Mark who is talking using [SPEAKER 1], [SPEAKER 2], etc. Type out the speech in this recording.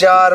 [SPEAKER 1] 4